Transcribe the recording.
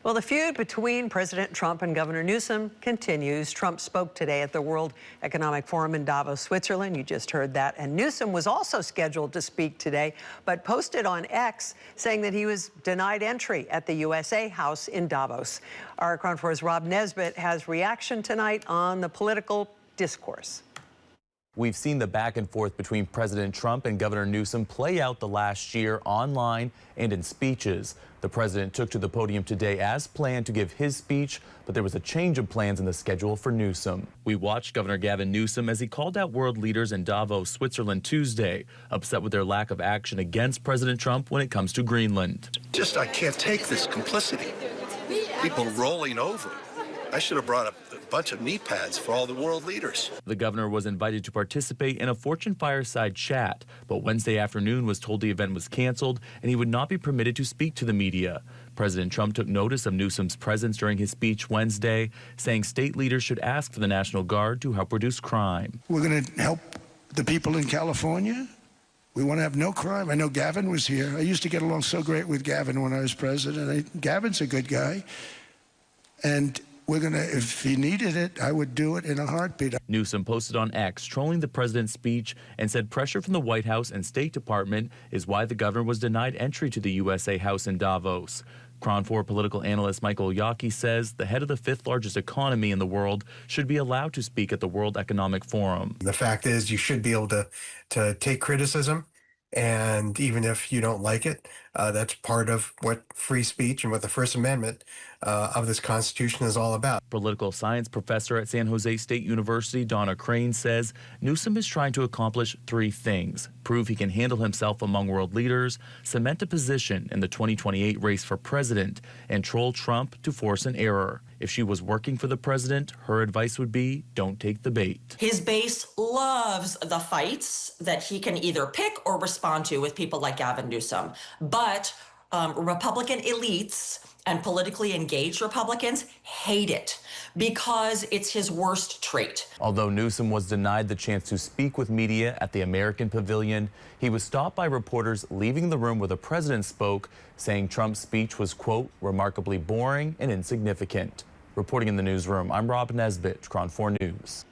Well, the feud between President Trump and Governor Newsom continues. Trump spoke today at the World Economic Forum in Davos, Switzerland. You just heard that. And Newsom was also scheduled to speak today, but posted on X saying that he was denied entry at the USA House in Davos. Our Crown 4's Rob Nesbitt has reaction tonight on the political discourse. We've seen the back and forth between President Trump and Governor Newsom play out the last year online and in speeches. The president took to the podium today as planned to give his speech, but there was a change of plans in the schedule for Newsom. We watched Governor Gavin Newsom as he called out world leaders in Davos, Switzerland Tuesday, upset with their lack of action against President Trump when it comes to Greenland. I can't take this complicity. People rolling over. I should have brought a bunch of knee pads for all the world leaders. The governor was invited to participate in a Fortune fireside chat, but Wednesday afternoon was told the event was canceled and he would not be permitted to speak to the media. President Trump took notice of Newsom's presence during his speech Wednesday, saying state leaders should ask for the National Guard to help reduce crime. We're going to help the people in California. We want to have no crime. I know Gavin was here. I used to get along so great with Gavin when I was president. Gavin's a good guy. And we're going to, if he needed it, I would do it in a heartbeat. Newsom posted on X, trolling the president's speech, and said pressure from the White House and State Department is why the governor was denied entry to the USA House in Davos. Crown 4 political analyst Michael Yaki says the head of the fifth largest economy in the world should be allowed to speak at the World Economic Forum. The fact is you should be able to take criticism. And even if you don't like it, that's part of what free speech and what the First Amendment of this Constitution is all about. Political science professor at San Jose State University, Donna Crane, says Newsom is trying to accomplish three things: prove he can handle himself among world leaders, cement a position in the 2028 race for president, and troll Trump to force an error. If she was working for the president, her advice would be, don't take the bait. His base loves the fights that he can either pick or respond to with people like Gavin Newsom. But Republican elites and politically engaged Republicans hate it because it's his worst trait. Although Newsom was denied the chance to speak with media at the American Pavilion, he was stopped by reporters leaving the room where the president spoke, saying Trump's speech was, quote, remarkably boring and insignificant. Reporting in the newsroom, I'm Rob Nesbitt, Crown 4 News.